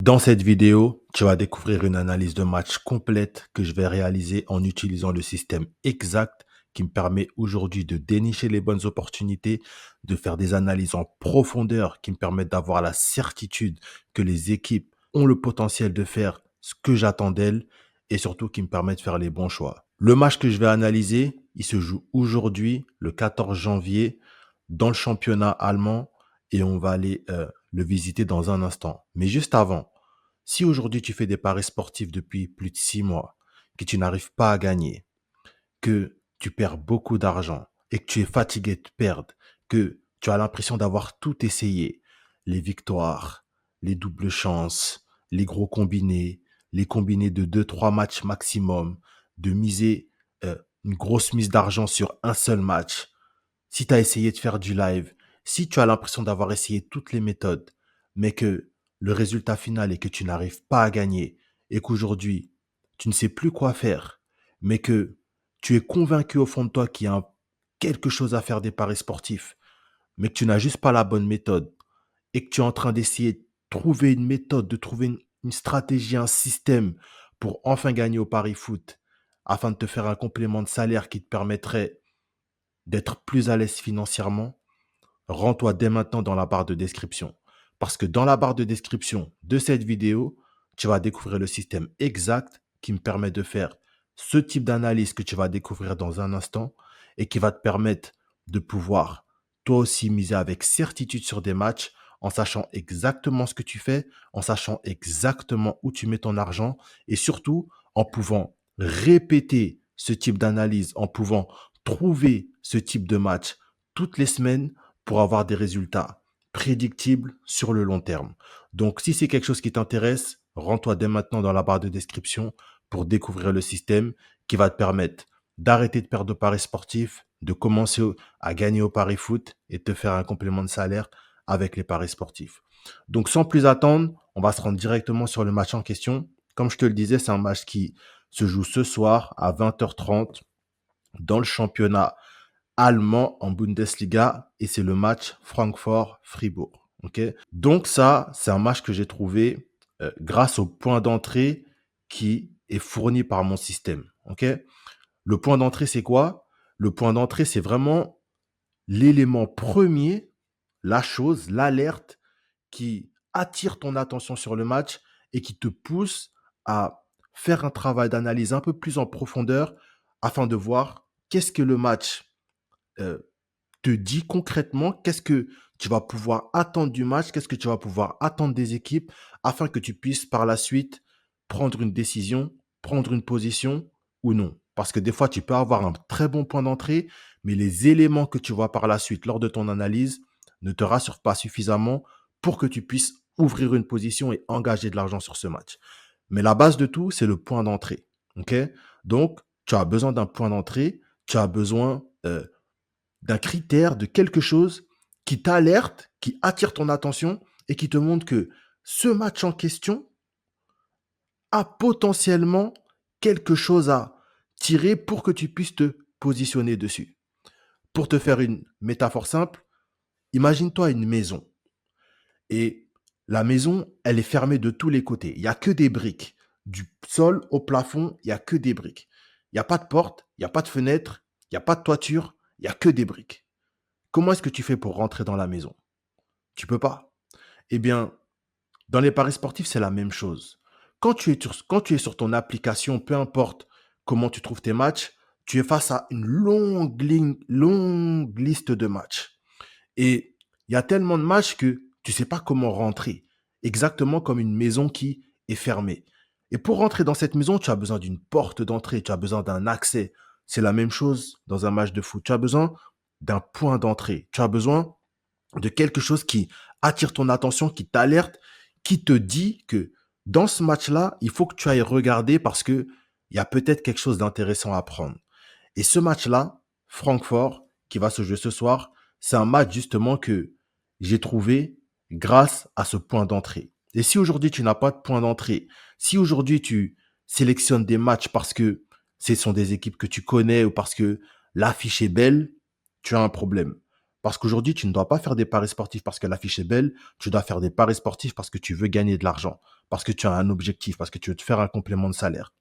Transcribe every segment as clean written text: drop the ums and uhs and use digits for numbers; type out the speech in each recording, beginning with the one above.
Dans cette vidéo, tu vas découvrir une analyse de match complète que je vais réaliser en utilisant le système exact qui me permet aujourd'hui de dénicher les bonnes opportunités, de faire des analyses en profondeur qui me permettent d'avoir la certitude que les équipes ont le potentiel de faire ce que j'attends d'elles et surtout qui me permet de faire les bons choix. Le match que je vais analyser, il se joue aujourd'hui, le 14 janvier, dans le championnat allemand et on va aller le visiter dans un instant. Mais juste avant, si aujourd'hui tu fais des paris sportifs depuis plus de 6 mois, que tu n'arrives pas à gagner, que tu perds beaucoup d'argent et que tu es fatigué de perdre, que tu as l'impression d'avoir tout essayé, les victoires, les doubles chances, les gros combinés, les combinés de deux trois matchs maximum, de miser une grosse mise d'argent sur un seul match, si tu as essayé de faire du live, si tu as l'impression d'avoir essayé toutes les méthodes, mais que le résultat final est que tu n'arrives pas à gagner et qu'aujourd'hui, tu ne sais plus quoi faire, mais que tu es convaincu au fond de toi qu'il y a quelque chose à faire des paris sportifs, mais que tu n'as juste pas la bonne méthode et que tu es en train d'essayer de trouver une méthode, de trouver une stratégie, un système pour enfin gagner au pari foot afin de te faire un complément de salaire qui te permettrait d'être plus à l'aise financièrement, rends-toi dès maintenant dans la barre de description. Parce que dans la barre de description de cette vidéo, tu vas découvrir le système exact qui me permet de faire ce type d'analyse que tu vas découvrir dans un instant et qui va te permettre de pouvoir toi aussi miser avec certitude sur des matchs en sachant exactement ce que tu fais, en sachant exactement où tu mets ton argent et surtout en pouvant répéter ce type d'analyse, en pouvant trouver ce type de match toutes les semaines pour avoir des résultats prédictibles sur le long terme. Donc, si c'est quelque chose qui t'intéresse, rends-toi dès maintenant dans la barre de description pour découvrir le système qui va te permettre d'arrêter de perdre de paris sportifs, de commencer à gagner au pari foot et de te faire un complément de salaire avec les paris sportifs. Donc, sans plus attendre, on va se rendre directement sur le match en question. Comme je te le disais, c'est un match qui se joue ce soir à 20h30 dans le championnat allemand en Bundesliga et c'est le match Francfort-Fribourg. Okay, donc ça, c'est un match que j'ai trouvé grâce au point d'entrée qui est fourni par mon système. Okay, le point d'entrée, c'est quoi? Le point d'entrée, c'est vraiment l'élément premier, la chose, l'alerte qui attire ton attention sur le match et qui te pousse à faire un travail d'analyse un peu plus en profondeur afin de voir qu'est-ce que le match euh, te dit concrètement, qu'est-ce que tu vas pouvoir attendre du match, qu'est-ce que tu vas pouvoir attendre des équipes afin que tu puisses par la suite prendre une décision, prendre une position ou non. Parce que des fois, tu peux avoir un très bon point d'entrée, mais les éléments que tu vois par la suite lors de ton analyse ne te rassurent pas suffisamment pour que tu puisses ouvrir une position et engager de l'argent sur ce match. Mais la base de tout, c'est le point d'entrée. Ok? Donc, tu as besoin d'un point d'entrée, tu as besoin d'un critère, de quelque chose qui t'alerte, qui attire ton attention et qui te montre que ce match en question a potentiellement quelque chose à tirer pour que tu puisses te positionner dessus. Pour te faire une métaphore simple, imagine-toi une maison. Et la maison, elle est fermée de tous les côtés. Il n'y a que des briques. Du sol au plafond, il n'y a que des briques. Il n'y a pas de porte, il n'y a pas de fenêtre, il n'y a pas de toiture, il n'y a que des briques. Comment est-ce que tu fais pour rentrer dans la maison? Tu peux pas. Eh bien, dans les paris sportifs, c'est la même chose. Quand tu es sur ton application, peu importe comment tu trouves tes matchs, tu es face à une longue liste de matchs. Et il y a tellement de matchs que tu ne sais pas comment rentrer. Exactement comme une maison qui est fermée. Et pour rentrer dans cette maison, tu as besoin d'une porte d'entrée, tu as besoin d'un accès. C'est la même chose dans un match de foot. Tu as besoin d'un point d'entrée. Tu as besoin de quelque chose qui attire ton attention, qui t'alerte, qui te dit que dans ce match-là, il faut que tu ailles regarder parce que il y a peut-être quelque chose d'intéressant à prendre. Et ce match-là, Francfort, qui va se jouer ce soir, c'est un match justement que j'ai trouvé grâce à ce point d'entrée. Et si aujourd'hui tu n'as pas de point d'entrée, si aujourd'hui tu sélectionnes des matchs parce que ce sont des équipes que tu connais ou parce que l'affiche est belle, tu as un problème. Parce qu'aujourd'hui, tu ne dois pas faire des paris sportifs parce que l'affiche est belle. Tu dois faire des paris sportifs parce que tu veux gagner de l'argent, parce que tu as un objectif, parce que tu veux te faire un complément de salaire.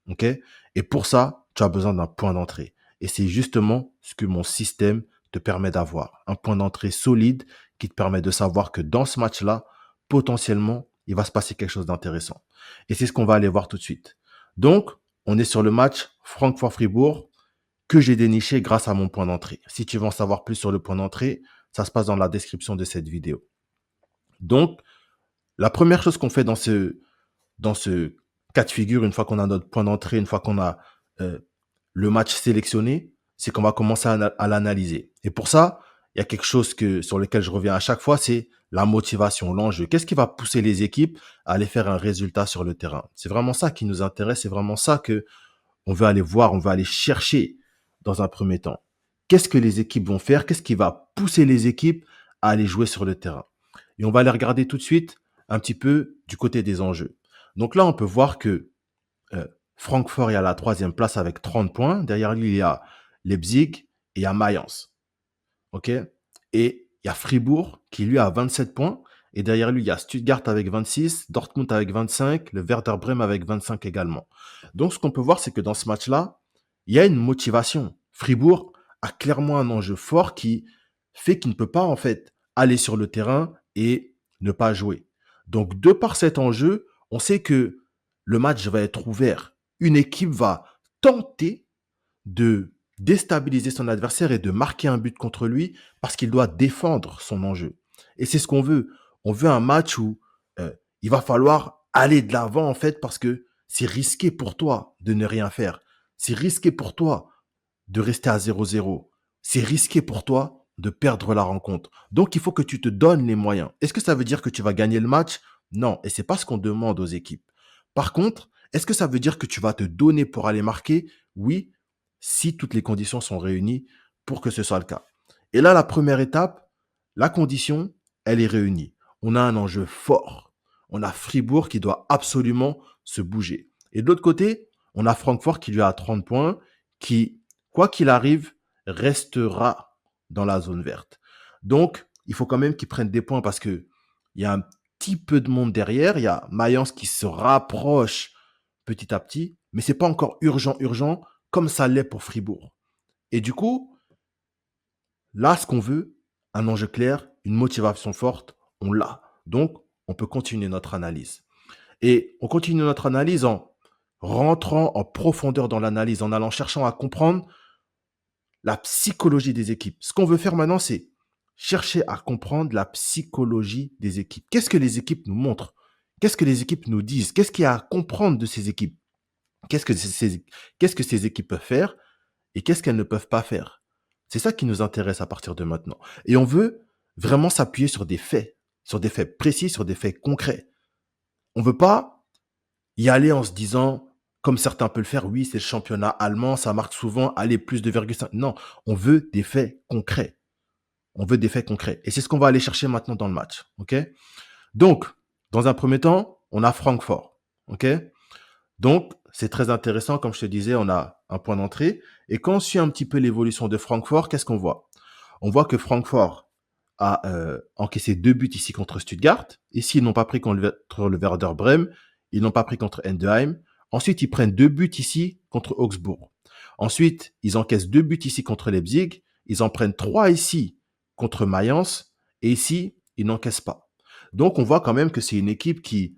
OK? Et pour ça, tu as besoin d'un point d'entrée. Et c'est justement ce que mon système te permet d'avoir. Un point d'entrée solide qui te permet de savoir que dans ce match-là, potentiellement, il va se passer quelque chose d'intéressant. Et c'est ce qu'on va aller voir tout de suite. Donc, on est sur le match Francfort-Fribourg que j'ai déniché grâce à mon point d'entrée. Si tu veux en savoir plus sur le point d'entrée, ça se passe dans la description de cette vidéo. Donc, la première chose qu'on fait dans ce cas de figure, une fois qu'on a notre point d'entrée, une fois qu'on a euh, le match sélectionné, c'est qu'on va commencer à l'analyser. Et pour ça, il y a quelque chose sur lequel je reviens à chaque fois, c'est la motivation, l'enjeu. Qu'est-ce qui va pousser les équipes à aller faire un résultat sur le terrain? C'est vraiment ça qui nous intéresse, c'est vraiment ça que on veut aller voir, on veut aller chercher dans un premier temps. Qu'est-ce que les équipes vont faire? Qu'est-ce qui va pousser les équipes à aller jouer sur le terrain? Et on va aller regarder tout de suite un petit peu du côté des enjeux. Donc là, on peut voir que euh, Francfort est à la troisième place avec 30 points. Derrière lui, il y a Leipzig et il y a Mayence. OK? Et il y a Fribourg qui, lui, a 27 points. Et derrière lui, il y a Stuttgart avec 26, Dortmund avec 25, le Werder Bremen avec 25 également. Donc, ce qu'on peut voir, c'est que dans ce match-là, il y a une motivation. Fribourg a clairement un enjeu fort qui fait qu'il ne peut pas, en fait, aller sur le terrain et ne pas jouer. Donc, de par cet enjeu, on sait que le match va être ouvert. Une équipe va tenter de déstabiliser son adversaire et de marquer un but contre lui parce qu'il doit défendre son enjeu. Et c'est ce qu'on veut. On veut un match où il va falloir aller de l'avant en fait parce que c'est risqué pour toi de ne rien faire. C'est risqué pour toi de rester à 0-0. C'est risqué pour toi de perdre la rencontre. Donc il faut que tu te donnes les moyens. Est-ce que ça veut dire que tu vas gagner le match? Non, et c'est pas ce qu'on demande aux équipes. Par contre, est-ce que ça veut dire que tu vas te donner pour aller marquer? Oui, si toutes les conditions sont réunies pour que ce soit le cas. Et là, la première étape, la condition, elle est réunie. On a un enjeu fort. On a Fribourg qui doit absolument se bouger. Et de l'autre côté, on a Francfort qui lui a 30 points, qui, quoi qu'il arrive, restera dans la zone verte. Donc, il faut quand même qu'ils prennent des points parce que il y a un petit peu de monde derrière. Il y a Mayence qui se rapproche petit à petit, mais c'est pas encore urgent comme ça l'est pour Fribourg. Et du coup, là, ce qu'on veut, un enjeu clair, une motivation forte, on l'a. Donc, on peut continuer notre analyse. Et on continue notre analyse en rentrant en profondeur dans l'analyse, en allant cherchant à comprendre la psychologie des équipes. Ce qu'on veut faire maintenant, c'est chercher à comprendre la psychologie des équipes. Qu'est-ce que les équipes nous montrent? Qu'est-ce que les équipes nous disent? Qu'est-ce qu'il y a à comprendre de ces équipes? Qu'est-ce que qu'est-ce que ces équipes peuvent faire et qu'est-ce qu'elles ne peuvent pas faire? C'est ça qui nous intéresse à partir de maintenant. Et on veut vraiment s'appuyer sur des faits précis, sur des faits concrets. On ne veut pas y aller en se disant, comme certains peuvent le faire, oui, c'est le championnat allemand, ça marque souvent, allez, plus de 2,5. Non, on veut des faits concrets. On veut des faits concrets. Et c'est ce qu'on va aller chercher maintenant dans le match. OK? Donc, dans un premier temps, on a Francfort. OK? Donc, c'est très intéressant. Comme je te disais, on a un point d'entrée. Et quand on suit un petit peu l'évolution de Francfort, qu'est-ce qu'on voit? On voit que Francfort a encaissé 2 buts ici contre Stuttgart. Ici, ils n'ont pas pris contre le Werder Bremen. Ils n'ont pas pris contre Endenheim. Ensuite, ils prennent 2 buts ici contre Augsbourg. Ensuite, ils encaissent 2 buts ici contre Leipzig. Ils en prennent 3 ici contre Mayence. Et ici, ils n'encaissent pas. Donc, on voit quand même que c'est une équipe qui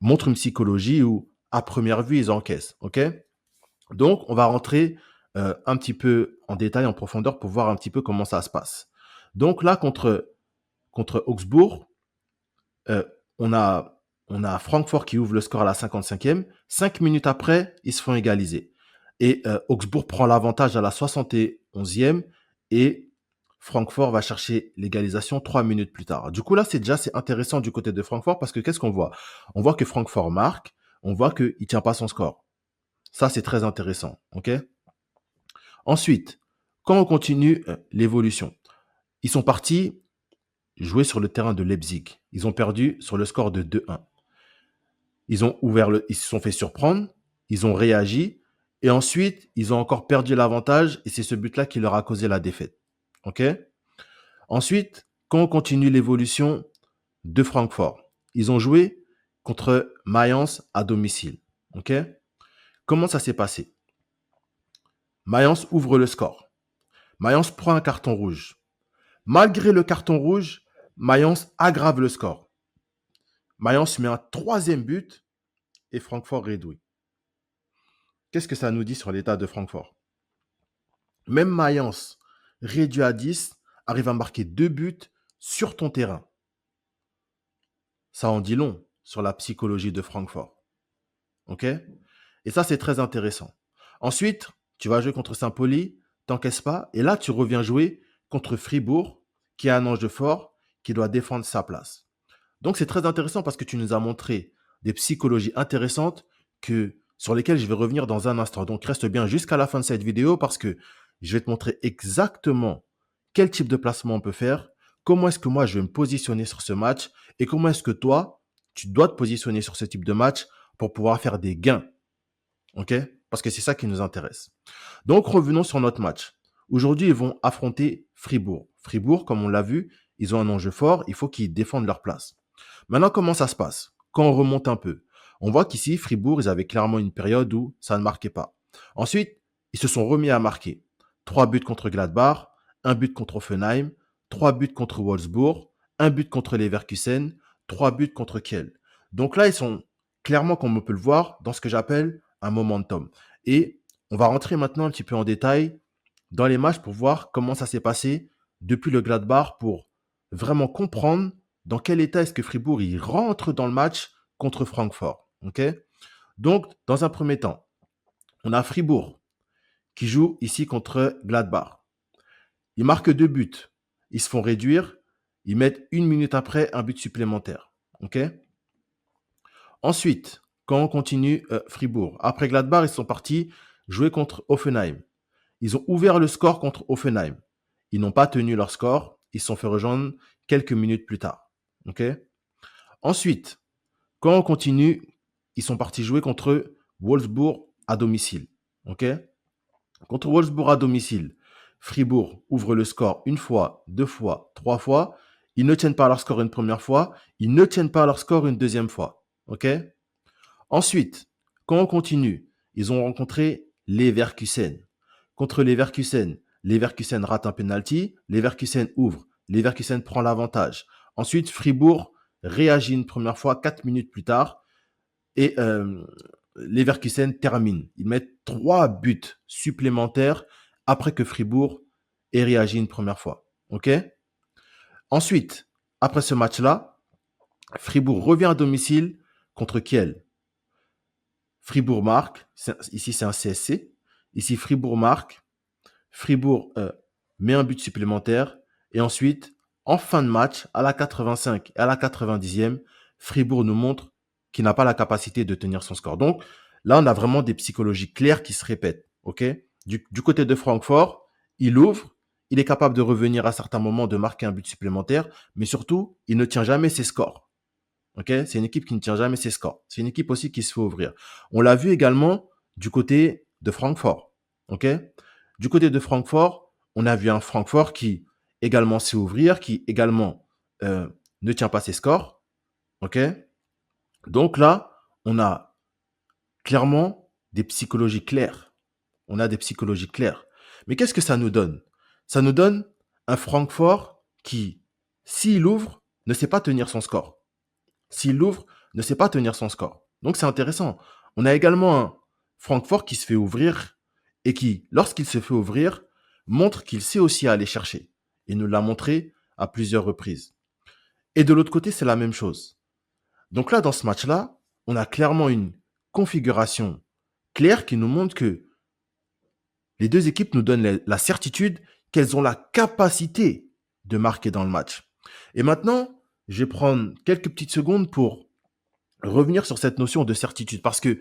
montre une psychologie où, à première vue, ils encaissent. OK? Donc, on va rentrer un petit peu en détail, en profondeur, pour voir un petit peu comment ça se passe. Donc là, contre Augsbourg, euh, on, a, on a Francfort qui ouvre le score à la 55e. 5 minutes après, ils se font égaliser. Et Augsbourg prend l'avantage à la 71e et Francfort va chercher l'égalisation 3 minutes plus tard. Du coup, là, c'est intéressant du côté de Francfort parce que qu'est-ce qu'on voit? On voit que Francfort marque, on voit qu'il ne tient pas son score. Ça, c'est très intéressant. OK? Ensuite, quand on continue l'évolution, ils sont partis jouer sur le terrain de Leipzig. Ils ont perdu sur le score de 2-1. Ils se sont fait surprendre, ils ont réagi, et ensuite, ils ont encore perdu l'avantage, et c'est ce but-là qui leur a causé la défaite. OK? Ensuite, quand on continue l'évolution de Francfort, ils ont joué contre Mayence à domicile. Ok. Comment ça s'est passé? Mayence ouvre le score. Mayence prend un carton rouge. Malgré le carton rouge, Mayence aggrave le score. Mayence met un troisième but et Francfort réduit. Qu'est-ce que ça nous dit sur l'état de Francfort? Même Mayence, réduit à 10, arrive à marquer 2 buts sur ton terrain. Ça en dit long sur la psychologie de Francfort. Ok? Et ça, c'est très intéressant. Ensuite, tu vas jouer contre Saint-Pauli, t'encaisses pas, et là, tu reviens jouer contre Fribourg, qui est un ange fort, qui doit défendre sa place. Donc, c'est très intéressant parce que tu nous as montré des psychologies intéressantes sur lesquelles je vais revenir dans un instant. Donc, reste bien jusqu'à la fin de cette vidéo parce que je vais te montrer exactement quel type de placement on peut faire, comment est-ce que moi je vais me positionner sur ce match et comment est-ce que toi, tu dois te positionner sur ce type de match pour pouvoir faire des gains. OK? Parce que c'est ça qui nous intéresse. Donc, revenons sur notre match. Aujourd'hui, ils vont affronter Fribourg. Fribourg, comme on l'a vu, ils ont un enjeu fort. Il faut qu'ils défendent leur place. Maintenant, comment ça se passe? Quand on remonte un peu, on voit qu'ici, Fribourg, ils avaient clairement une période où ça ne marquait pas. Ensuite, ils se sont remis à marquer. 3 buts contre Gladbach, un but contre Offenheim, 3 buts contre Wolfsburg, un but contre Leverkusen, 3 buts contre Kiel. Donc là, ils sont clairement, comme on peut le voir, dans ce que j'appelle un momentum. Et on va rentrer maintenant un petit peu en détail dans les matchs pour voir comment ça s'est passé depuis le Gladbach pour vraiment comprendre dans quel état est-ce que Fribourg il rentre dans le match contre Francfort. Okay. Donc, dans un premier temps, on a Fribourg qui joue ici contre Gladbach. Ils marquent 2 buts. Ils se font réduire. Ils mettent 1 minute après un but supplémentaire. Okay. Ensuite, quand on continue Fribourg, après Gladbach, ils sont partis jouer contre Offenheim. Ils ont ouvert le score contre Offenheim. Ils n'ont pas tenu leur score. Ils se sont fait rejoindre quelques minutes plus tard. Okay. Ensuite, quand on continue, ils sont partis jouer contre Wolfsburg à domicile. Okay. Contre Wolfsburg à domicile, Fribourg ouvre le score 1 fois, 2 fois, 3 fois. Ils ne tiennent pas leur score une première fois. Ils ne tiennent pas leur score une deuxième fois. Okay. Ensuite, quand on continue, ils ont rencontré Leverkusen. Contre Leverkusen, Leverkusen rate un penalty, Leverkusen ouvre, Leverkusen prend l'avantage. Ensuite, Fribourg réagit une première fois 4 minutes plus tard et Leverkusen termine. Ils mettent 3 buts supplémentaires après que Fribourg ait réagi une première fois. Ok. Ensuite, après ce match-là, Fribourg revient à domicile contre Kiel. Fribourg marque. Ici, c'est un CSC. Ici, Fribourg marque. Fribourg met un but supplémentaire. Et ensuite, en fin de match, à la 85 et à la 90e, Fribourg nous montre qu'il n'a pas la capacité de tenir son score. Donc, là, on a vraiment des psychologies claires qui se répètent. Okay. Du côté de Francfort, il ouvre. Il est capable de revenir à certains moments, de marquer un but supplémentaire. Mais surtout, il ne tient jamais ses scores. Okay. C'est une équipe qui ne tient jamais ses scores. C'est une équipe aussi qui se fait ouvrir. On l'a vu également du côté de Francfort. Okay. Du côté de Francfort, on a vu un Francfort qui également sait ouvrir, qui également ne tient pas ses scores. Okay. Donc là, on a clairement des psychologies claires. On a des psychologies claires. Mais qu'est-ce que ça nous donne? Ça nous donne un Francfort qui, s'il ouvre, ne sait pas tenir son score. S'il ouvre, ne sait pas tenir son score. Donc c'est intéressant. On a également un Francfort qui se fait ouvrir et qui, lorsqu'il se fait ouvrir, montre qu'il sait aussi aller chercher. Il nous l'a montré à plusieurs reprises. Et de l'autre côté, c'est la même chose. Donc là, dans ce match-là, on a clairement une configuration claire qui nous montre que les deux équipes nous donnent la certitude qu'elles ont la capacité de marquer dans le match. Et maintenant, je vais prendre quelques petites secondes pour revenir sur cette notion de certitude parce que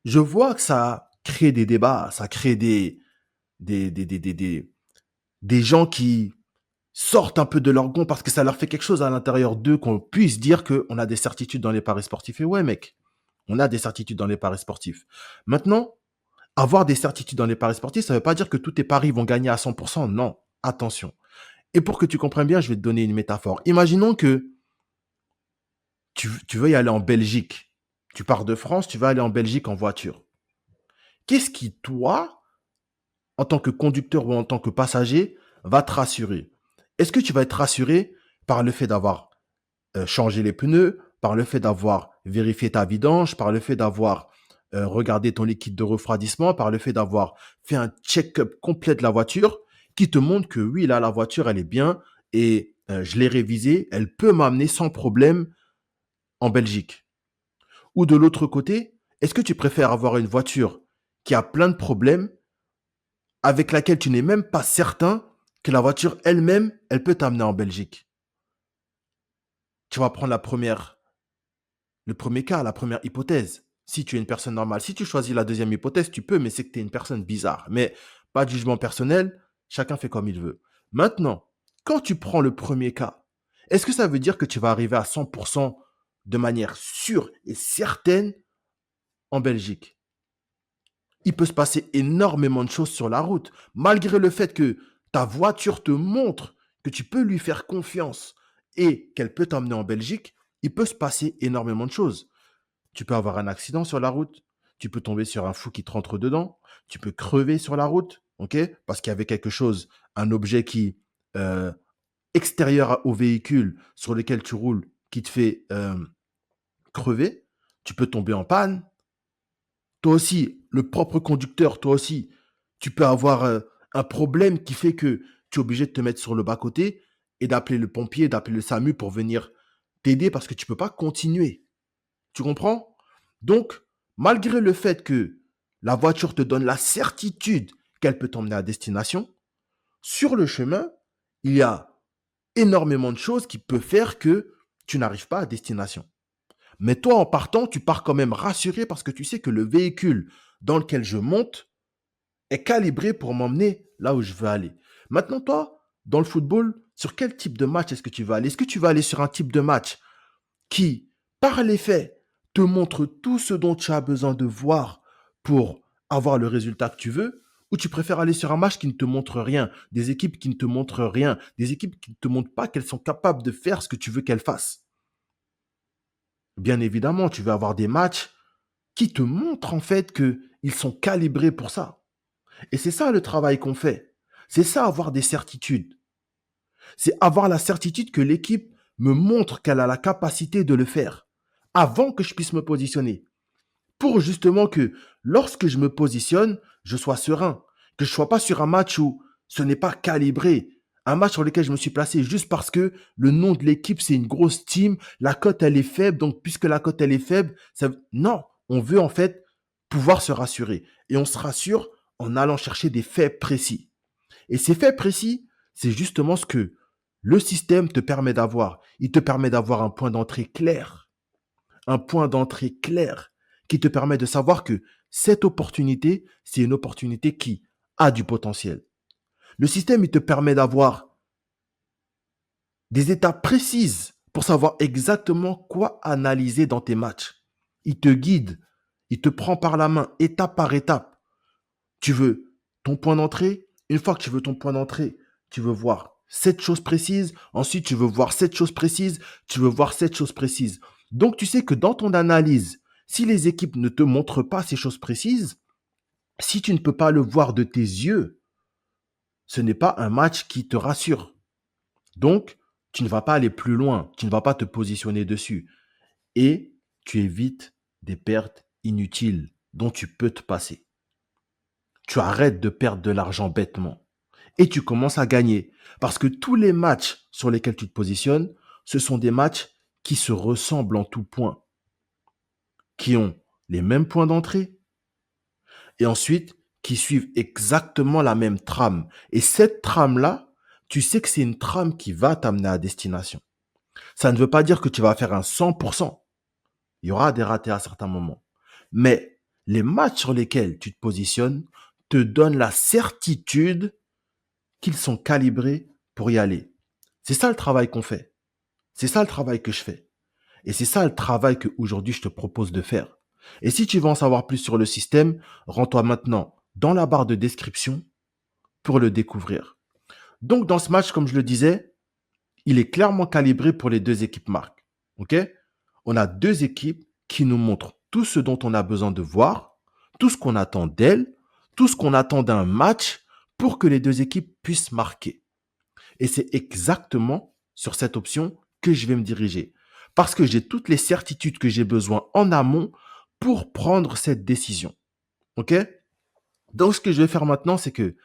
je vois que ça crée des débats, ça crée des gens qui sortent un peu de leur gond parce que ça leur fait quelque chose à l'intérieur d'eux qu'on puisse dire qu'on a des certitudes dans les paris sportifs. Et ouais, mec, on a des certitudes dans les paris sportifs. Maintenant, avoir des certitudes dans les paris sportifs, ça ne veut pas dire que tous tes paris vont gagner à 100%. Non, attention. Et pour que tu comprennes bien, je vais te donner une métaphore. Imaginons que tu veux y aller en Belgique. Tu pars de France, tu vas aller en Belgique en voiture. Qu'est-ce qui, toi, en tant que conducteur ou en tant que passager, va te rassurer? Est-ce que tu vas être rassuré par le fait d'avoir changé les pneus, par le fait d'avoir vérifié ta vidange, par le fait d'avoir regardé ton liquide de refroidissement, par le fait d'avoir fait un check-up complet de la voiture qui te montre que oui, là, la voiture, elle est bien et je l'ai révisée, elle peut m'amener sans problème en Belgique. Ou de l'autre côté, est-ce que tu préfères avoir une voiture qui a plein de problèmes, avec laquelle tu n'es même pas certain que la voiture elle-même, elle peut t'amener en Belgique? Tu vas prendre le premier cas, la première hypothèse. Si tu es une personne normale, si tu choisis la deuxième hypothèse, tu peux, mais c'est que tu es une personne bizarre. Mais pas de jugement personnel, chacun fait comme il veut. Maintenant, quand tu prends le premier cas, est-ce que ça veut dire que tu vas arriver à 100% de manière sûre et certaine en Belgique? Il peut se passer énormément de choses sur la route, malgré le fait que ta voiture te montre que tu peux lui faire confiance et qu'elle peut t'emmener en Belgique. Il peut se passer énormément de choses. Tu peux avoir un accident sur la route, tu peux tomber sur un fou qui te rentre dedans, tu peux crever sur la route, ok, parce qu'il y avait quelque chose, un objet qui euh, extérieur au véhicule sur lequel tu roules, qui te fait crever. Tu peux tomber en panne. Toi aussi, le propre conducteur, toi aussi, tu peux avoir un problème qui fait que tu es obligé de te mettre sur le bas-côté et d'appeler le pompier, d'appeler le SAMU pour venir t'aider parce que tu ne peux pas continuer. Tu comprends? Donc, malgré le fait que la voiture te donne la certitude qu'elle peut t'emmener à destination, sur le chemin, il y a énormément de choses qui peuvent faire que tu n'arrives pas à destination. Mais toi, en partant, tu pars quand même rassuré parce que tu sais que le véhicule dans lequel je monte est calibré pour m'emmener là où je veux aller. Maintenant, toi, dans le football, sur quel type de match est-ce que tu vas aller? Est-ce que tu vas aller sur un type de match qui, par les faits, te montre tout ce dont tu as besoin de voir pour avoir le résultat que tu veux, ou tu préfères aller sur un match qui ne te montre rien, des équipes qui ne te montrent rien, des équipes qui ne te montrent pas qu'elles sont capables de faire ce que tu veux qu'elles fassent? Bien évidemment, tu vas avoir des matchs qui te montrent en fait qu'ils sont calibrés pour ça. Et c'est ça le travail qu'on fait. C'est ça avoir des certitudes. C'est avoir la certitude que l'équipe me montre qu'elle a la capacité de le faire avant que je puisse me positionner. Pour justement que lorsque je me positionne, je sois serein. Que je ne sois pas sur un match où ce n'est pas calibré. Un match sur lequel je me suis placé juste parce que le nom de l'équipe, c'est une grosse team. La cote, elle est faible. Donc, puisque la cote, elle est faible, non. On veut en fait pouvoir se rassurer. Et on se rassure en allant chercher des faits précis. Et ces faits précis, c'est justement ce que le système te permet d'avoir. Il te permet d'avoir un point d'entrée clair. Un point d'entrée clair qui te permet de savoir que cette opportunité, c'est une opportunité qui a du potentiel. Le système, il te permet d'avoir des étapes précises pour savoir exactement quoi analyser dans tes matchs. Il te guide, il te prend par la main étape par étape. Tu veux ton point d'entrée. Une fois que tu veux ton point d'entrée, tu veux voir cette chose précise. Ensuite, tu veux voir cette chose précise. Tu veux voir cette chose précise. Donc, tu sais que dans ton analyse, si les équipes ne te montrent pas ces choses précises, si tu ne peux pas le voir de tes yeux, ce n'est pas un match qui te rassure. Donc, tu ne vas pas aller plus loin. Tu ne vas pas te positionner dessus. Et tu évites des pertes inutiles dont tu peux te passer. Tu arrêtes de perdre de l'argent bêtement et tu commences à gagner. Parce que tous les matchs sur lesquels tu te positionnes, ce sont des matchs qui se ressemblent en tout point, qui ont les mêmes points d'entrée et ensuite qui suivent exactement la même trame. Et cette trame-là, tu sais que c'est une trame qui va t'amener à destination. Ça ne veut pas dire que tu vas faire un 100%. Il y aura des ratés à certains moments. Mais les matchs sur lesquels tu te positionnes te donnent la certitude qu'ils sont calibrés pour y aller. C'est ça le travail qu'on fait. C'est ça le travail que je fais. Et c'est ça le travail que aujourd'hui je te propose de faire. Et si tu veux en savoir plus sur le système, rends-toi maintenant dans la barre de description pour le découvrir. Donc, dans ce match, comme je le disais, il est clairement calibré pour les deux équipes marques. OK? On a deux équipes qui nous montrent tout ce dont on a besoin de voir, tout ce qu'on attend d'elles, tout ce qu'on attend d'un match pour que les deux équipes puissent marquer. Et c'est exactement sur cette option que je vais me diriger. Parce que j'ai toutes les certitudes que j'ai besoin en amont pour prendre cette décision. OK? Donc, ce que je vais faire maintenant, c'est que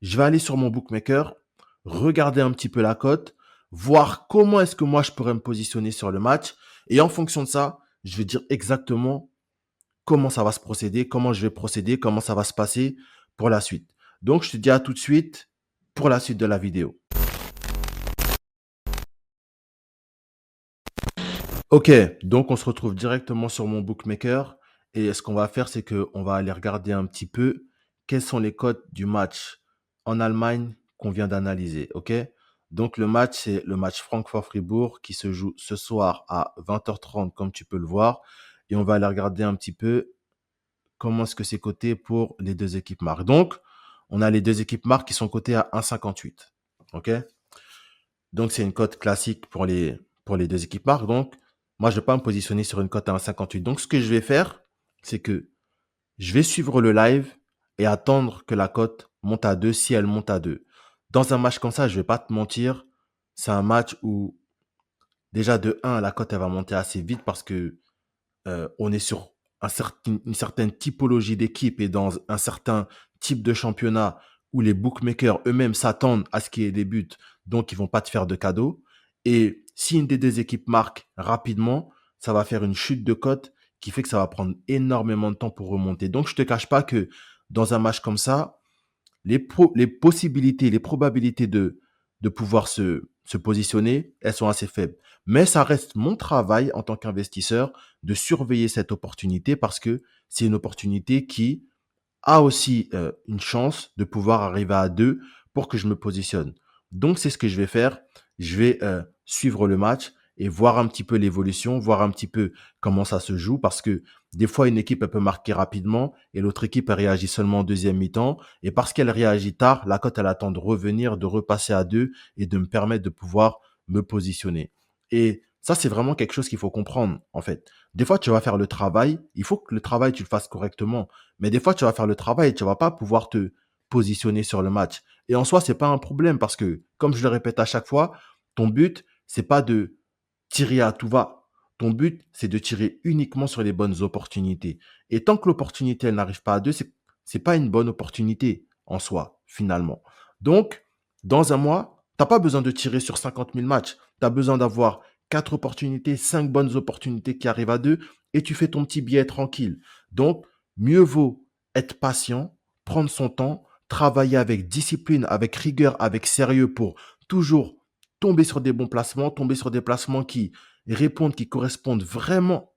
je vais aller sur mon bookmaker, regarder un petit peu la cote, voir comment est-ce que moi je pourrais me positionner sur le match. Et en fonction de ça, je vais dire exactement comment ça va se procéder, comment je vais procéder, comment ça va se passer pour la suite. Donc, je te dis à tout de suite pour la suite de la vidéo. Ok, donc on se retrouve directement sur mon bookmaker et ce qu'on va faire, c'est qu'on va aller regarder un petit peu quelles sont les cotes du match en Allemagne qu'on vient d'analyser. Ok, donc le match, c'est le match Francfort-Fribourg qui se joue ce soir à 20h30, comme tu peux le voir, et on va aller regarder un petit peu comment est-ce que c'est coté pour les deux équipes marques. Donc, on a les deux équipes marques qui sont cotées à 1,58. Ok, donc, c'est une cote classique pour les deux équipes marques. Donc, moi, je ne vais pas me positionner sur une cote à 1,58. Donc, ce que je vais faire, c'est que je vais suivre le live et attendre que la cote monte à 2 si elle monte à 2. Dans un match comme ça, je ne vais pas te mentir, c'est un match où déjà de 1, la cote elle va monter assez vite parce que on est sur une certaine typologie d'équipe et dans un certain type de championnat où les bookmakers eux-mêmes s'attendent à ce qu'il y ait des buts, donc ils vont pas te faire de cadeaux. Et si une des deux équipes marque rapidement, ça va faire une chute de cote qui fait que ça va prendre énormément de temps pour remonter. Donc je te cache pas que dans un match comme ça, les possibilités, les probabilités de pouvoir se positionner, elles sont assez faibles. Mais ça reste mon travail en tant qu'investisseur de surveiller cette opportunité parce que c'est une opportunité qui a aussi une chance de pouvoir arriver à 2 pour que je me positionne. Donc, c'est ce que je vais faire. Je vais suivre le match et voir un petit peu l'évolution, voir un petit peu comment ça se joue parce que des fois, une équipe, elle peut marquer rapidement et l'autre équipe, elle réagit seulement en deuxième mi-temps. Et parce qu'elle réagit tard, la cote, elle attend de revenir, de repasser à 2 et de me permettre de pouvoir me positionner. Et ça, c'est vraiment quelque chose qu'il faut comprendre, en fait. Des fois, tu vas faire le travail. Il faut que le travail, tu le fasses correctement. Mais des fois, tu vas faire le travail et tu vas pas pouvoir te positionner sur le match. Et en soi, c'est pas un problème parce que, comme je le répète à chaque fois, ton but, c'est pas de tirer à tout va. Ton but, c'est de tirer uniquement sur les bonnes opportunités. Et tant que l'opportunité, elle n'arrive pas à deux, c'est pas une bonne opportunité en soi, finalement. Donc, dans un mois, t'as pas besoin de tirer sur 50 000 matchs. Tu as besoin d'avoir 4 opportunités, 5 bonnes opportunités qui arrivent à deux et tu fais ton petit billet tranquille. Donc, mieux vaut être patient, prendre son temps, travailler avec discipline, avec rigueur, avec sérieux pour toujours tomber sur des bons placements, tomber sur des placements qui répondent, qui correspondent vraiment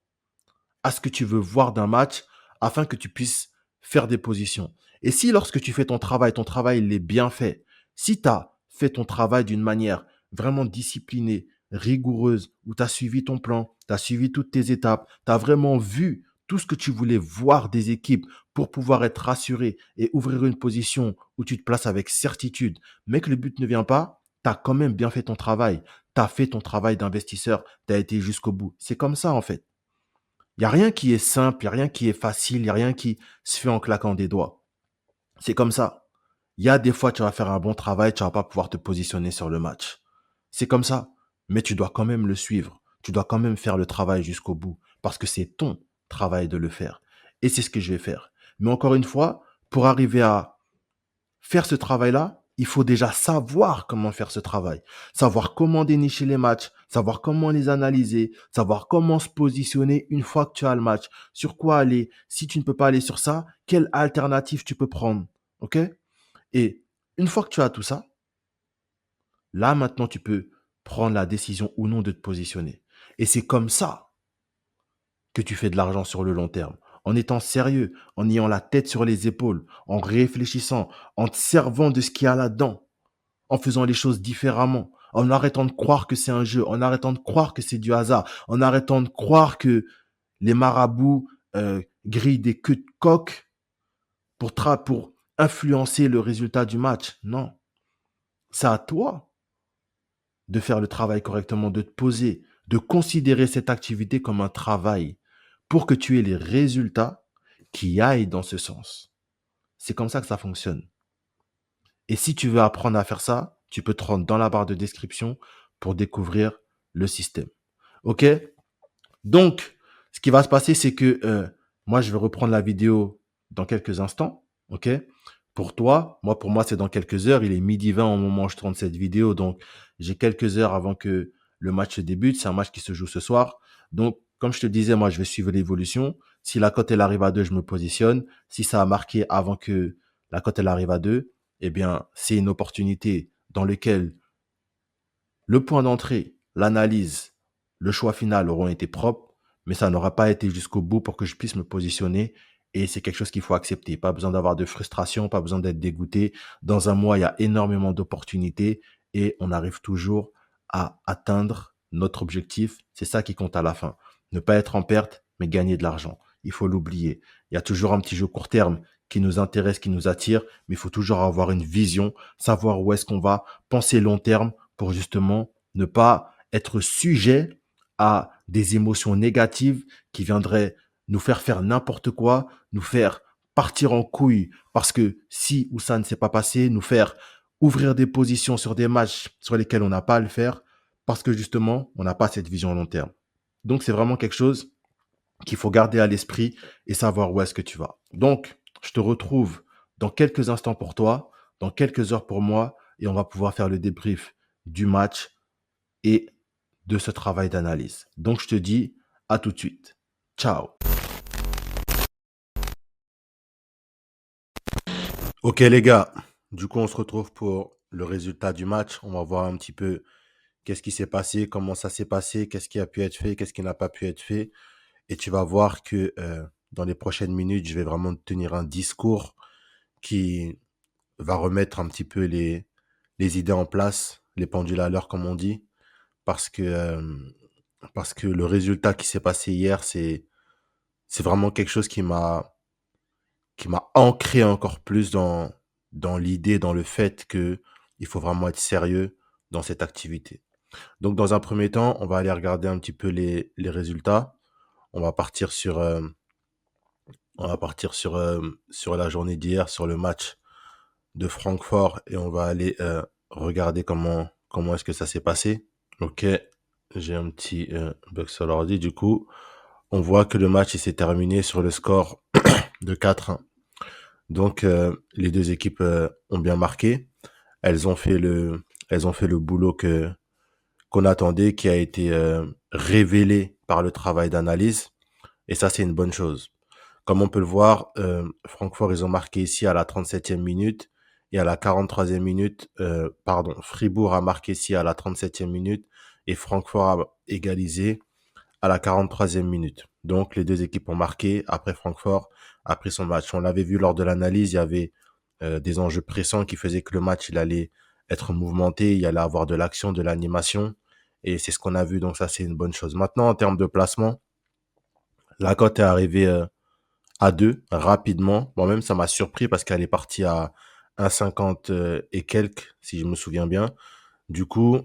à ce que tu veux voir d'un match afin que tu puisses faire des positions. Et si lorsque tu fais ton travail il est bien fait, si tu as fait ton travail d'une manière vraiment disciplinée, rigoureuse, où tu as suivi ton plan, tu as suivi toutes tes étapes, tu as vraiment vu tout ce que tu voulais voir des équipes pour pouvoir être rassuré et ouvrir une position où tu te places avec certitude, mais que le but ne vient pas, tu as quand même bien fait ton travail. Tu as fait ton travail d'investisseur, tu as été jusqu'au bout. C'est comme ça en fait. Il y a rien qui est simple, il y a rien qui est facile, il y a rien qui se fait en claquant des doigts. C'est comme ça. Il y a des fois, tu vas faire un bon travail, tu vas pas pouvoir te positionner sur le match. C'est comme ça. Mais tu dois quand même le suivre. Tu dois quand même faire le travail jusqu'au bout. Parce que c'est ton travail de le faire. Et c'est ce que je vais faire. Mais encore une fois, pour arriver à faire ce travail-là, il faut déjà savoir comment faire ce travail, savoir comment dénicher les matchs, savoir comment les analyser, savoir comment se positionner une fois que tu as le match, sur quoi aller. Si tu ne peux pas aller sur ça, quelle alternative tu peux prendre. OK? Et une fois que tu as tout ça, là maintenant tu peux prendre la décision ou non de te positionner. Et c'est comme ça que tu fais de l'argent sur le long terme. En étant sérieux, en ayant la tête sur les épaules, en réfléchissant, en te servant de ce qu'il y a là-dedans, en faisant les choses différemment, en arrêtant de croire que c'est un jeu, en arrêtant de croire que c'est du hasard, en arrêtant de croire que les marabouts grillent des queues de coq pour influencer le résultat du match. Non, C'est à toi de faire le travail correctement, de te poser, de considérer cette activité comme un travail pour que tu aies les résultats qui aillent dans ce sens. C'est comme ça que ça fonctionne. Et si tu veux apprendre à faire ça, tu peux te rendre dans la barre de description pour découvrir le système. OK? Donc, ce qui va se passer, c'est que moi, je vais reprendre la vidéo dans quelques instants. OK? Pour toi, pour moi, c'est dans quelques heures. Il est 12h20 au moment où je tourne cette vidéo. Donc, j'ai quelques heures avant que le match débute. C'est un match qui se joue ce soir. Donc, comme je te disais, moi, je vais suivre l'évolution. Si la cote, elle arrive à 2, je me positionne. Si ça a marqué avant que la cote, elle arrive à 2, eh bien, c'est une opportunité dans laquelle le point d'entrée, l'analyse, le choix final auront été propres, mais ça n'aura pas été jusqu'au bout pour que je puisse me positionner. Et c'est quelque chose qu'il faut accepter. Pas besoin d'avoir de frustration, pas besoin d'être dégoûté. Dans un mois, il y a énormément d'opportunités et on arrive toujours à atteindre notre objectif. C'est ça qui compte à la fin. Ne pas être en perte, mais gagner de l'argent. Il faut l'oublier. Il y a toujours un petit jeu court terme qui nous intéresse, qui nous attire, mais il faut toujours avoir une vision, savoir où est-ce qu'on va, penser long terme pour justement ne pas être sujet à des émotions négatives qui viendraient nous faire n'importe quoi, nous faire partir en couille parce que si ou ça ne s'est pas passé, nous faire ouvrir des positions sur des matchs sur lesquels on n'a pas à le faire parce que justement, on n'a pas cette vision long terme. Donc, c'est vraiment quelque chose qu'il faut garder à l'esprit et savoir où est-ce que tu vas. Donc, je te retrouve dans quelques instants pour toi, dans quelques heures pour moi, et on va pouvoir faire le débrief du match et de ce travail d'analyse. Donc, je te dis à tout de suite. Ciao. Ok les gars, du coup on se retrouve pour le résultat du match. On va voir un petit peu qu'est-ce qui s'est passé, comment ça s'est passé, qu'est-ce qui a pu être fait, qu'est-ce qui n'a pas pu être fait. Et tu vas voir que dans les prochaines minutes, je vais vraiment te tenir un discours qui va remettre un petit peu les idées en place, les pendules à l'heure comme on dit, parce que, euh, parce que le résultat qui s'est passé hier, c'est vraiment quelque chose qui m'a ancré encore plus dans l'idée, dans le fait que il faut vraiment être sérieux dans cette activité. Donc, dans un premier temps, on va aller regarder un petit peu les résultats. On va partir sur, euh, sur la journée d'hier, sur le match de Francfort et on va aller regarder comment est-ce que ça s'est passé. Ok, j'ai un petit bug sur l'ordi. Du coup, on voit que le match il s'est terminé sur le score de 4-1. Donc, les deux équipes ont bien marqué. Elles ont fait le boulot qu'on attendait, qui a été révélé par le travail d'analyse. Et ça, c'est une bonne chose. Comme on peut le voir, Francfort, ils ont marqué ici à la 37e minute et à la 43e minute, Fribourg a marqué ici à la 37e minute et Francfort a égalisé à la 43e minute. Donc, les deux équipes ont marqué. Après, Francfort a pris son match. On l'avait vu lors de l'analyse, il y avait des enjeux pressants qui faisaient que le match, il allait être mouvementé, il allait avoir de l'action, de l'animation. Et c'est ce qu'on a vu, donc ça, c'est une bonne chose. Maintenant, en termes de placement, la cote est arrivée à 2 rapidement. Moi-même, ça m'a surpris parce qu'elle est partie à 1,50 et quelques, si je me souviens bien. Du coup,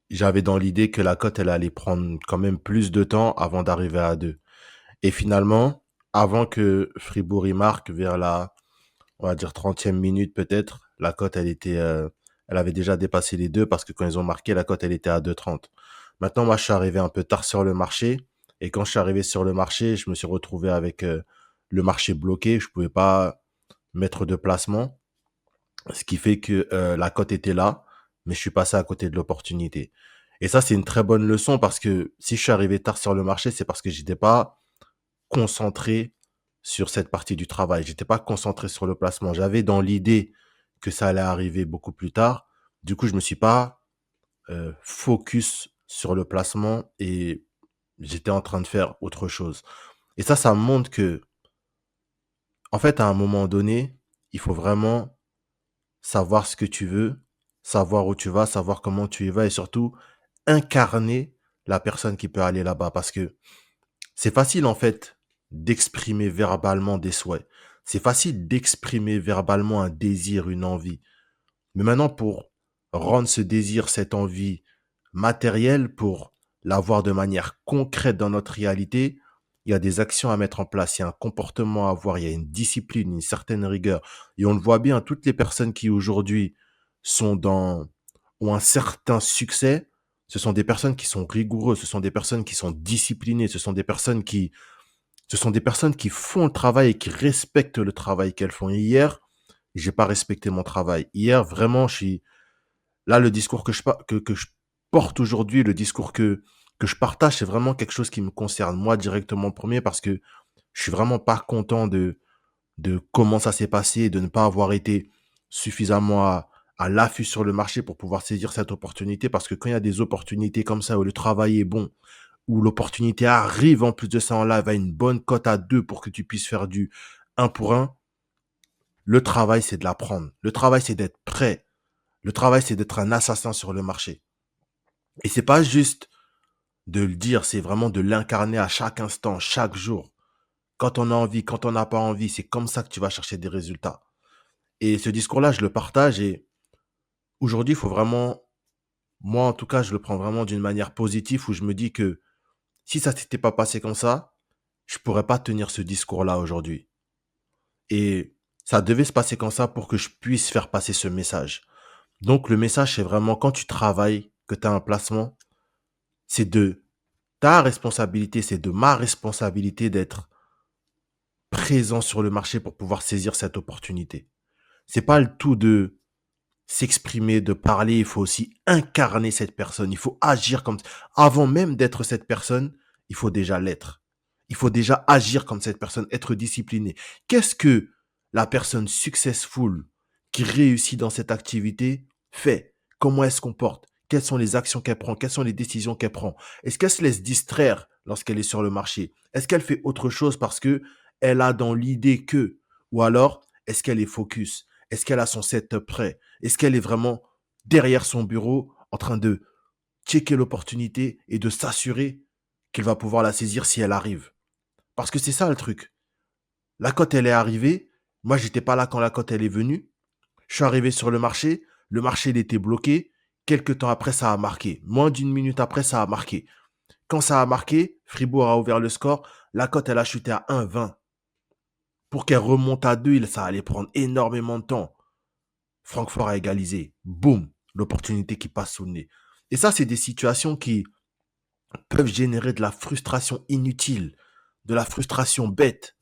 j'avais dans l'idée que la cote, elle allait prendre quand même plus de temps avant d'arriver à 2. Et finalement, avant que Fribourg y marque, vers la, on va dire 30e minute peut-être, la cote, elle avait déjà dépassé les 2 parce que quand ils ont marqué, la cote, elle était à 2,30. Maintenant, moi, je suis arrivé un peu tard sur le marché. Et quand je suis arrivé sur le marché, je me suis retrouvé avec le marché bloqué. Je pouvais pas mettre de placement. Ce qui fait que la cote était là, mais je suis passé à côté de l'opportunité. Et ça, c'est une très bonne leçon parce que si je suis arrivé tard sur le marché, c'est parce que j'étais pas concentré sur cette partie du travail. J'étais pas concentré sur le placement. J'avais dans l'idée que ça allait arriver beaucoup plus tard. Du coup, je me suis pas focus sur le placement et j'étais en train de faire autre chose. Et ça me montre que, en fait, à un moment donné, il faut vraiment savoir ce que tu veux, savoir où tu vas, savoir comment tu y vas et surtout incarner la personne qui peut aller là-bas. Parce que c'est facile, en fait, d'exprimer verbalement des souhaits. C'est facile d'exprimer verbalement un désir, une envie. Mais maintenant, pour rendre ce désir, cette envie matérielle pour l'avoir de manière concrète dans notre réalité, il y a des actions à mettre en place, il y a un comportement à avoir, il y a une discipline, une certaine rigueur. Et on le voit bien, toutes les personnes qui aujourd'hui sont dans, ont un certain succès, ce sont des personnes qui sont rigoureuses, ce sont des personnes qui sont disciplinées, ce sont des personnes qui font le travail et qui respectent le travail qu'elles font. Et hier, j'ai pas respecté mon travail. Hier, vraiment, là, le discours que je porte aujourd'hui, le discours que je partage, c'est vraiment quelque chose qui me concerne moi directement premier parce que je suis vraiment pas content de comment ça s'est passé, de ne pas avoir été suffisamment à l'affût sur le marché pour pouvoir saisir cette opportunité. Parce que quand il y a des opportunités comme ça, où le travail est bon, où l'opportunité arrive en plus de ça en live à une bonne cote à 2 pour que tu puisses faire du un pour un, le travail, c'est de l'apprendre. Le travail, c'est d'être prêt. Le travail, c'est d'être un assassin sur le marché. Et c'est pas juste de le dire, c'est vraiment de l'incarner à chaque instant, chaque jour. Quand on a envie, quand on n'a pas envie, c'est comme ça que tu vas chercher des résultats. Et ce discours-là, je le partage et aujourd'hui, il faut vraiment, moi en tout cas, je le prends vraiment d'une manière positive où je me dis que si ça s'était pas passé comme ça, je pourrais pas tenir ce discours-là aujourd'hui. Et ça devait se passer comme ça pour que je puisse faire passer ce message. Donc le message, c'est vraiment quand tu travailles, que tu as un placement, c'est de ta responsabilité, c'est de ma responsabilité d'être présent sur le marché pour pouvoir saisir cette opportunité. C'est pas le tout de s'exprimer, de parler, il faut aussi incarner cette personne, il faut agir comme avant même d'être cette personne, il faut déjà l'être. Il faut déjà agir comme cette personne, être discipliné. Qu'est-ce que la personne successful qui réussit dans cette activité fait? Comment elle se comporte? Quelles sont les actions qu'elle prend? Quelles sont les décisions qu'elle prend? Est-ce qu'elle se laisse distraire lorsqu'elle est sur le marché? Est-ce qu'elle fait autre chose parce que elle a dans l'idée que? Ou alors, est-ce qu'elle est focus? Est-ce qu'elle a son setup prêt? Est-ce qu'elle est vraiment derrière son bureau en train de checker l'opportunité et de s'assurer qu'elle va pouvoir la saisir si elle arrive? Parce que c'est ça le truc. La cote, elle est arrivée. Moi, j'étais pas là quand la cote, elle est venue. Je suis arrivé sur le marché. Le marché, il était bloqué. Quelques temps après, ça a marqué. Moins d'une minute après, ça a marqué. Quand ça a marqué, Fribourg a ouvert le score. La cote, elle a chuté à 1,20. Pour qu'elle remonte à 2, ça allait prendre énormément de temps. Francfort a égalisé. Boum, l'opportunité qui passe sous le nez. Et ça, c'est des situations qui peuvent générer de la frustration inutile, de la frustration bête,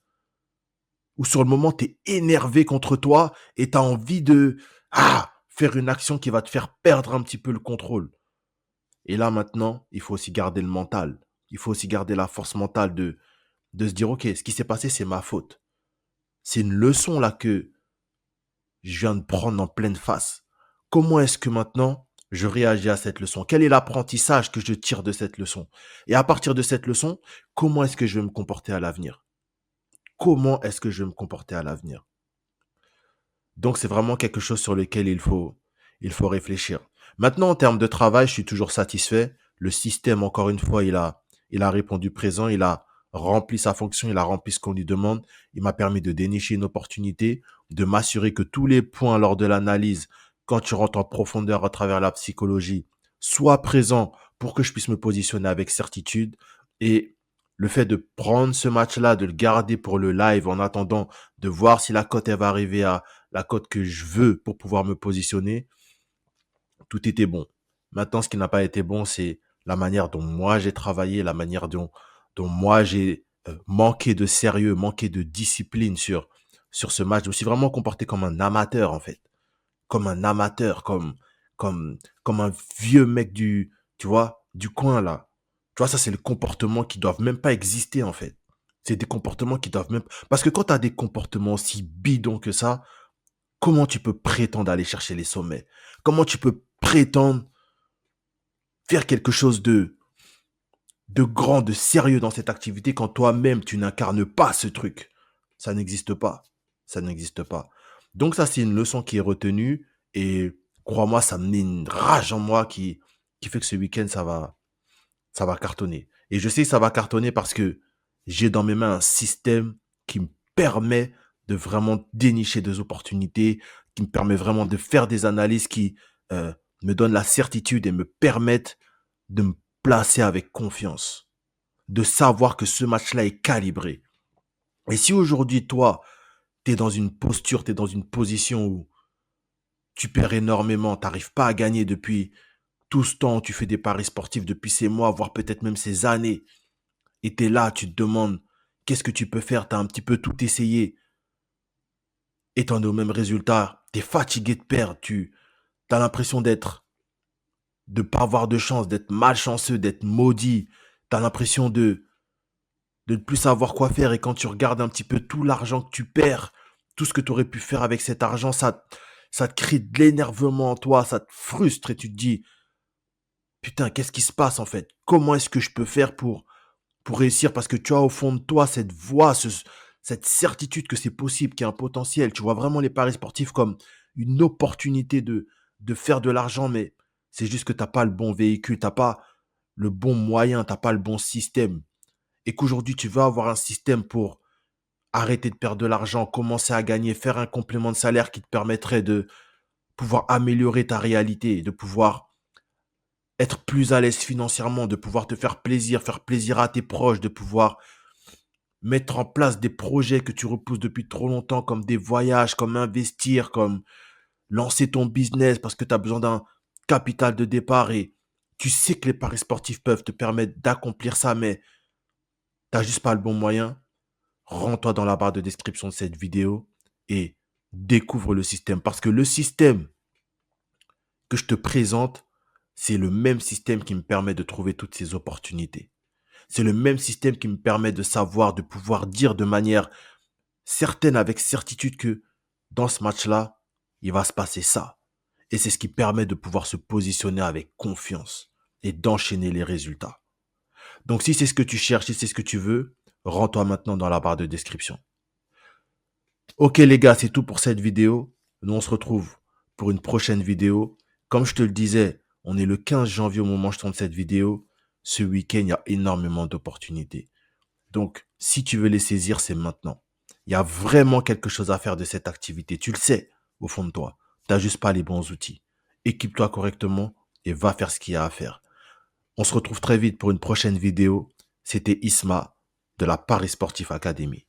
où sur le moment, tu es énervé contre toi et tu as envie de faire une action qui va te faire perdre un petit peu le contrôle. Et là, maintenant, il faut aussi garder le mental. Il faut aussi garder la force mentale de se dire, OK, ce qui s'est passé, c'est ma faute. C'est une leçon là que je viens de prendre en pleine face. Comment est-ce que maintenant je réagis à cette leçon? Quel est l'apprentissage que je tire de cette leçon? Et à partir de cette leçon, comment est-ce que je vais me comporter à l'avenir? Comment est-ce que je vais me comporter à l'avenir? Donc c'est vraiment quelque chose sur lequel il faut réfléchir. Maintenant, en termes de travail, je suis toujours satisfait. Le système, encore une fois, il a répondu présent, il a rempli sa fonction, il a rempli ce qu'on lui demande. Il m'a permis de dénicher une opportunité, de m'assurer que tous les points lors de l'analyse, quand tu rentres en profondeur à travers la psychologie, soient présents pour que je puisse me positionner avec certitude. Et le fait de prendre ce match-là, de le garder pour le live en attendant de voir si la cote elle va arriver à la cote que je veux pour pouvoir me positionner, tout était bon. Maintenant, ce qui n'a pas été bon, c'est la manière dont moi j'ai travaillé, la manière dont moi j'ai manqué de sérieux, manqué de discipline sur ce match. Je me suis vraiment comporté comme un amateur, en fait. Comme un amateur, comme un vieux mec tu vois, du coin, là. Tu vois, ça, c'est le comportement qui doivent même pas exister, en fait. C'est des comportements qui doivent même... Parce que quand tu as des comportements aussi bidons que ça, comment tu peux prétendre aller chercher les sommets? Comment tu peux prétendre faire quelque chose de grand, de sérieux dans cette activité quand toi-même tu n'incarnes pas ce truc? Ça n'existe pas. Ça n'existe pas. Donc ça, c'est une leçon qui est retenue et crois-moi, ça me met une rage en moi qui fait que ce week-end, ça va cartonner. Et je sais que ça va cartonner parce que j'ai dans mes mains un système qui me permet de vraiment dénicher des opportunités, qui me permet vraiment de faire des analyses qui me donnent la certitude et me permettent de me placer avec confiance, de savoir que ce match-là est calibré. Et si aujourd'hui, toi, tu es dans une posture, tu es dans une position où tu perds énormément, tu n'arrives pas à gagner depuis tout ce temps, tu fais des paris sportifs depuis ces mois, voire peut-être même ces années, et tu es là, tu te demandes qu'est-ce que tu peux faire, tu as un petit peu tout essayé, et tu en es au même résultat, tu es fatigué de perdre, tu as l'impression de pas avoir de chance, d'être malchanceux, d'être maudit, tu as l'impression de ne plus savoir quoi faire, et quand tu regardes un petit peu tout l'argent que tu perds, tout ce que tu aurais pu faire avec cet argent, ça te crée de l'énervement en toi, ça te frustre et tu te dis, putain, qu'est-ce qui se passe en fait? Comment est-ce que je peux faire pour réussir? Parce que tu as au fond de toi cette voix, cette certitude que c'est possible, qu'il y a un potentiel. Tu vois vraiment les paris sportifs comme une opportunité de faire de l'argent, mais c'est juste que tu n'as pas le bon véhicule, tu n'as pas le bon moyen, tu n'as pas le bon système. Et qu'aujourd'hui, tu veux avoir un système pour arrêter de perdre de l'argent, commencer à gagner, faire un complément de salaire qui te permettrait de pouvoir améliorer ta réalité, de pouvoir être plus à l'aise financièrement, de pouvoir te faire plaisir à tes proches, de pouvoir mettre en place des projets que tu repousses depuis trop longtemps, comme des voyages, comme investir, comme lancer ton business parce que tu as besoin d'un capital de départ, et tu sais que les paris sportifs peuvent te permettre d'accomplir ça, mais tu n'as juste pas le bon moyen. Rends-toi dans la barre de description de cette vidéo et découvre le système. Parce que le système que je te présente, c'est le même système qui me permet de trouver toutes ces opportunités. C'est le même système qui me permet de savoir, de pouvoir dire de manière certaine, avec certitude, que dans ce match-là, il va se passer ça. Et c'est ce qui permet de pouvoir se positionner avec confiance et d'enchaîner les résultats. Donc si c'est ce que tu cherches, si c'est ce que tu veux, rends-toi maintenant dans la barre de description. Ok les gars, c'est tout pour cette vidéo. Nous on se retrouve pour une prochaine vidéo. Comme je te le disais, on est le 15 janvier au moment où je tourne cette vidéo. Ce week-end, il y a énormément d'opportunités. Donc, si tu veux les saisir, c'est maintenant. Il y a vraiment quelque chose à faire de cette activité. Tu le sais au fond de toi. Tu n'as juste pas les bons outils. Équipe-toi correctement et va faire ce qu'il y a à faire. On se retrouve très vite pour une prochaine vidéo. C'était Isma de la Paris Sportif Academy.